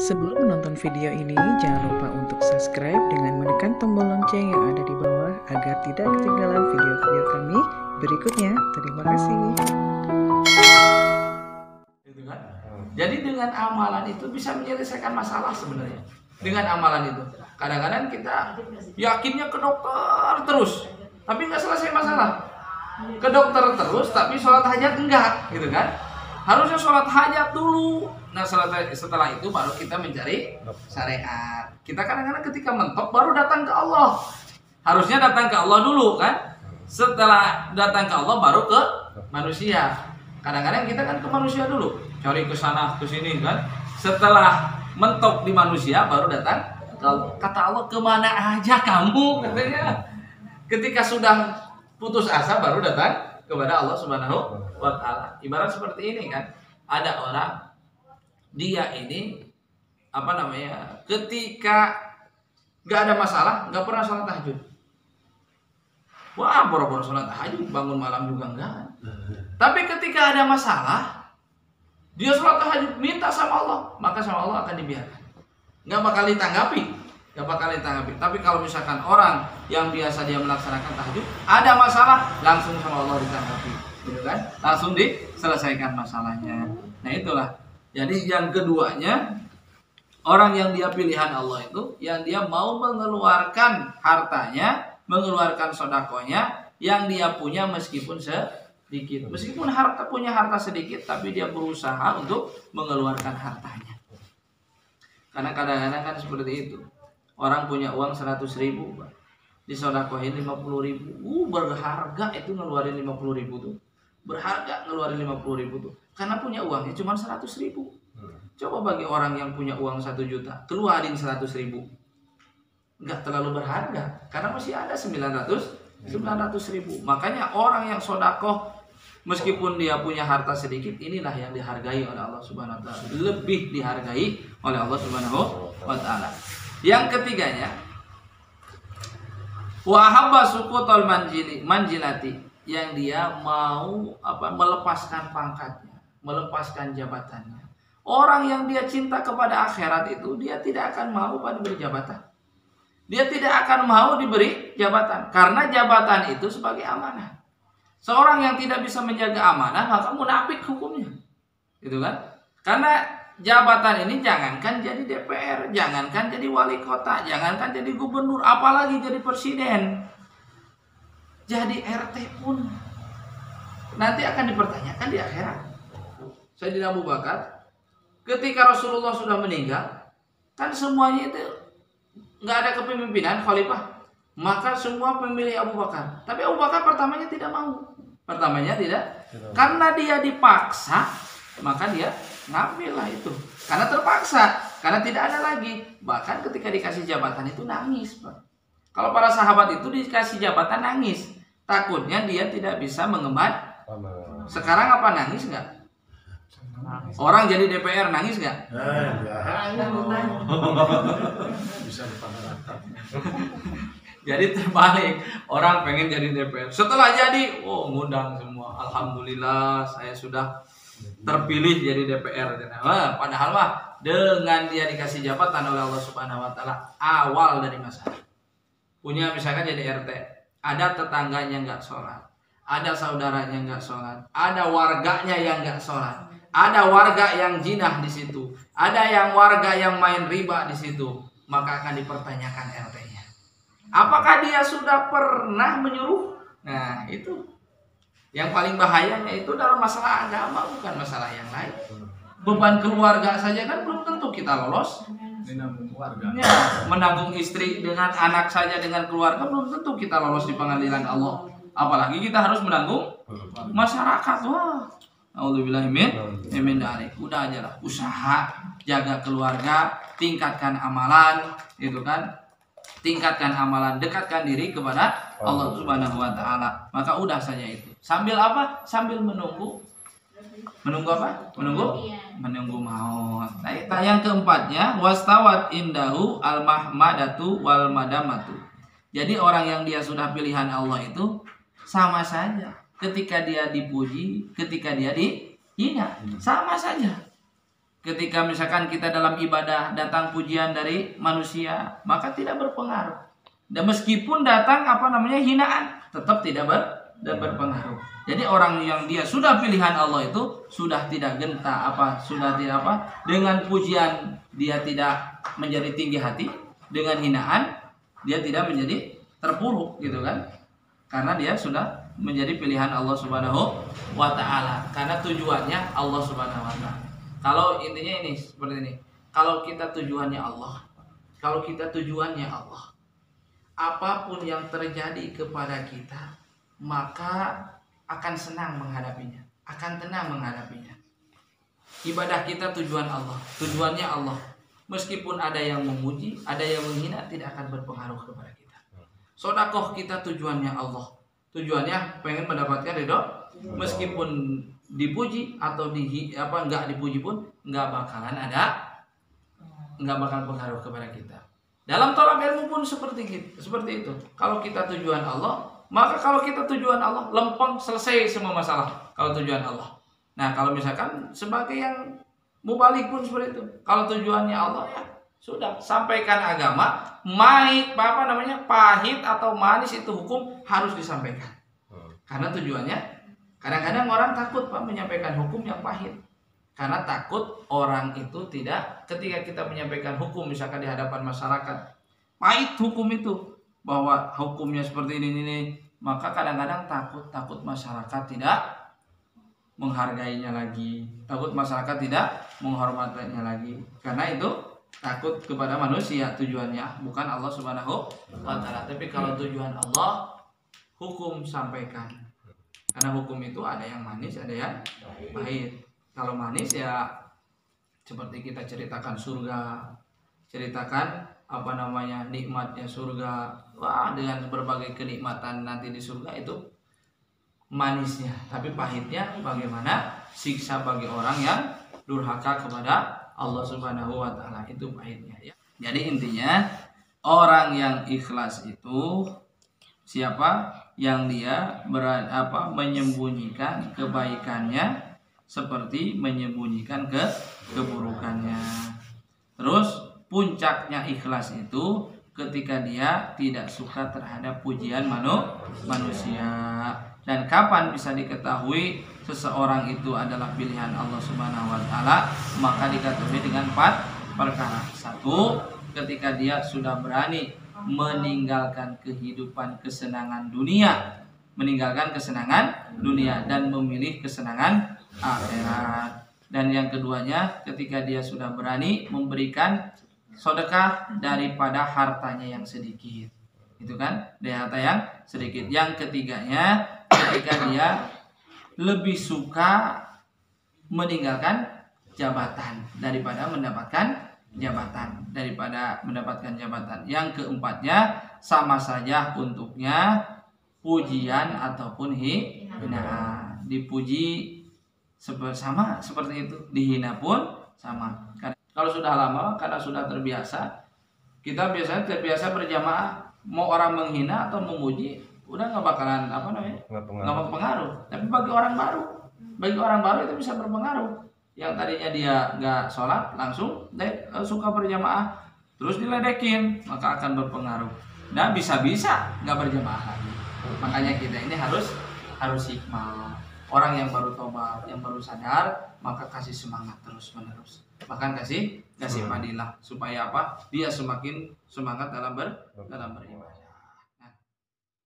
Sebelum menonton video ini, jangan lupa untuk subscribe dengan menekan tombol lonceng yang ada di bawah agar tidak ketinggalan video-video kami berikutnya. Terima kasih. Gitu kan? Jadi dengan amalan itu bisa menyelesaikan masalah sebenarnya. Dengan amalan itu, kadang-kadang kita yakinnya ke dokter terus, tapi nggak selesai masalah. Ke dokter terus, tapi sholat hajat enggak, gitu kan? Harusnya sholat hajat dulu. Nah setelah itu baru kita mencari syariat. Kita kadang-kadang ketika mentok baru datang ke Allah. Harusnya datang ke Allah dulu kan. Setelah datang ke Allah baru ke manusia. Kadang-kadang kita kan ke manusia dulu, cari ke sana ke sini kan. Setelah mentok di manusia baru datang ke Allah. Kata Allah, kemana aja kamu, katanya. Ketika sudah putus asa baru datang kepada Allah Subhanahu wa Ta'ala. Ibarat seperti ini kan, ada orang dia ini ketika nggak ada masalah nggak pernah sholat tahajud. Wah, boro-boro sholat tahajud, bangun malam juga enggak. Tapi ketika ada masalah dia sholat tahajud, minta sama Allah, maka sama Allah akan dibiarkan, nggak bakal ditanggapi. Tapi kalau misalkan orang yang biasa dia melaksanakan tahajud, ada masalah langsung sama Allah ditanggapi, gitu kan? Langsung diselesaikan masalahnya. Nah itulah. Jadi yang keduanya, orang yang dia pilihan Allah itu, yang dia mau mengeluarkan hartanya, mengeluarkan sodakonya, yang dia punya meskipun sedikit. Meskipun punya harta sedikit, tapi dia berusaha untuk mengeluarkan hartanya. Karena kadang-kadang kan seperti itu. Orang punya uang 100.000, disodakohin 50.000. Berharga itu ngeluarin 50.000 tuh. Berharga ngeluarin 50.000 tuh. Karena punya uangnya cuma 100.000. Coba bagi orang yang punya uang 1 juta, keluarin 100.000. Enggak terlalu berharga. Karena masih ada 900.000. Makanya orang yang sodakoh, meskipun dia punya harta sedikit, inilah yang dihargai oleh Allah Subhanahu wa Ta'ala. Lebih dihargai oleh Allah Subhanahu wa Ta'ala. Yang ketiganya, wahabba suqutol manjilati, yang dia mau melepaskan pangkatnya, melepaskan jabatannya. Orang yang dia cinta kepada akhirat itu, dia tidak akan mau diberi jabatan. Dia tidak akan mau diberi jabatan, karena jabatan itu sebagai amanah. Seorang yang tidak bisa menjaga amanah, maka munafik hukumnya, gitu kan? Karena jabatan ini jangankan jadi DPR, jangankan jadi wali kota, jangankan jadi gubernur, apalagi jadi presiden, jadi RT pun nanti akan dipertanyakan di akhirat. Sayyidina Abu Bakar, ketika Rasulullah sudah meninggal, kan semuanya itu nggak ada kepemimpinan khalifah, maka semua memilih Abu Bakar. Tapi Abu Bakar pertamanya tidak mau, karena dia dipaksa, maka dia ngambillah itu karena terpaksa, karena tidak ada lagi. Bahkan ketika dikasih jabatan itu nangis, Pak. Kalau para sahabat itu dikasih jabatan nangis, takutnya dia tidak bisa mengemban. Sekarang apa nangis nggak? Orang jadi DPR nangis nggak? Bisa dipandang. Jadi terbalik, orang pengen jadi DPR, setelah jadi, ngundang semua. Alhamdulillah saya sudah terpilih jadi DPR. Padahal dengan dia dikasih jabatan oleh Allah Subhanahu wa Ta'ala awal dari masalah. Punya misalkan jadi RT, ada tetangganya nggak sholat, ada saudaranya nggak sholat, ada warganya yang nggak sholat, ada warga yang jinah di situ, ada yang warga yang main riba di situ, maka akan dipertanyakan RT-nya. Apakah dia sudah pernah menyuruh? Nah itu. Yang paling bahayanya itu dalam masalah agama, bukan masalah yang lain. Beban keluarga saja kan belum tentu kita lolos. Menanggung istri dengan anak saja, dengan keluarga belum tentu kita lolos di pengadilan Allah. Apalagi kita harus menanggung masyarakat. Wah, auzubillahi min dzalik. Udah aja lah, usaha jaga keluarga, tingkatkan amalan, gitu kan? Tingkatkan amalan, dekatkan diri kepada Allah Subhanahu wa Ta'ala. Maka udah saja itu. Sambil apa? Sambil menunggu apa? Menunggu maut. Nah, yang keempatnya, wastawat indahu al-mahmadatu wal madamatu. Jadi orang yang dia sudah pilihan Allah itu sama saja. Ketika dia dipuji, ketika dia dihina, sama saja. Ketika misalkan kita dalam ibadah datang pujian dari manusia, maka tidak berpengaruh. Dan meskipun datang hinaan, tetap tidak berpengaruh. Jadi orang yang dia sudah pilihan Allah itu sudah tidak gentar dengan pujian dia tidak menjadi tinggi hati, dengan hinaan dia tidak menjadi terpuruk gitu kan. Karena dia sudah menjadi pilihan Allah Subhanahu wa taala. Karena tujuannya Allah Subhanahu wa taala. Kalau intinya ini seperti ini. Kalau kita tujuannya Allah, apapun yang terjadi kepada kita, maka akan senang menghadapinya, akan tenang menghadapinya. Ibadah kita tujuan Allah, tujuannya Allah. Meskipun ada yang memuji, ada yang menghina, tidak akan berpengaruh kepada kita. Sedekah kita tujuannya Allah, tujuannya pengen mendapatkan ridho. Meskipun dipuji atau enggak dipuji pun enggak bakal pengaruh kepada kita. Dalam tolak ilmu pun seperti itu. Kalau kita tujuan Allah, maka kalau kita tujuan Allah, lempeng, selesai semua masalah. Kalau tujuan Allah. Nah, kalau misalkan sebagai yang mubalik pun seperti itu. Kalau tujuannya Allah, ya sudah, sampaikan agama, pahit atau manis itu hukum harus disampaikan. Karena tujuannya, kadang-kadang orang takut Pak menyampaikan hukum yang pahit. Karena takut orang itu tidak, ketika kita menyampaikan hukum misalkan di hadapan masyarakat, pahit hukum itu, bahwa hukumnya seperti ini, maka kadang-kadang takut masyarakat tidak menghargainya lagi, takut masyarakat tidak menghormatinya lagi. Karena itu takut kepada manusia tujuannya, bukan Allah Subhanahu wa taala. Tapi kalau tujuan Allah, hukum sampaikan. Karena hukum itu ada yang manis, ada yang pahit. Kalau manis ya seperti kita ceritakan surga, ceritakan nikmatnya surga. Wah, dengan berbagai kenikmatan nanti di surga itu manisnya. Tapi pahitnya bagaimana siksa bagi orang yang durhaka kepada Allah Subhanahu wa taala, itu pahitnya ya. Jadi intinya orang yang ikhlas itu siapa? Yang dia menyembunyikan kebaikannya seperti menyembunyikan keburukannya. Terus puncaknya ikhlas itu ketika dia tidak suka terhadap pujian manusia. Dan kapan bisa diketahui seseorang itu adalah pilihan Allah Subhanahu wa taala? Maka diketahui dengan 4 perkara. 1, ketika dia sudah berani meninggalkan kesenangan dunia dan memilih kesenangan akhirat. Dan yang keduanya, ketika dia sudah berani memberikan sedekah daripada hartanya yang sedikit. Itu kan, dari harta yang sedikit. Yang ketiganya, ketika dia lebih suka meninggalkan jabatan daripada mendapatkan jabatan. Yang keempatnya, sama saja untuknya pujian ataupun hinaan. Dipuji sama seperti itu, dihina pun sama. Kalau sudah lama, karena sudah terbiasa, kita biasanya terbiasa berjamaah, mau orang menghina atau memuji, udah nggak bakalan nggak berpengaruh. Tapi bagi orang baru itu bisa berpengaruh. Yang tadinya dia nggak sholat, langsung suka berjamaah, terus diledekin, maka akan berpengaruh. Nah, bisa-bisa nggak berjamaah lagi. Makanya kita ini harus hikmah. Orang yang baru tobat, yang baru sadar, maka kasih semangat terus-menerus. Bahkan kasih fadilah supaya Dia semakin semangat dalam beribadah.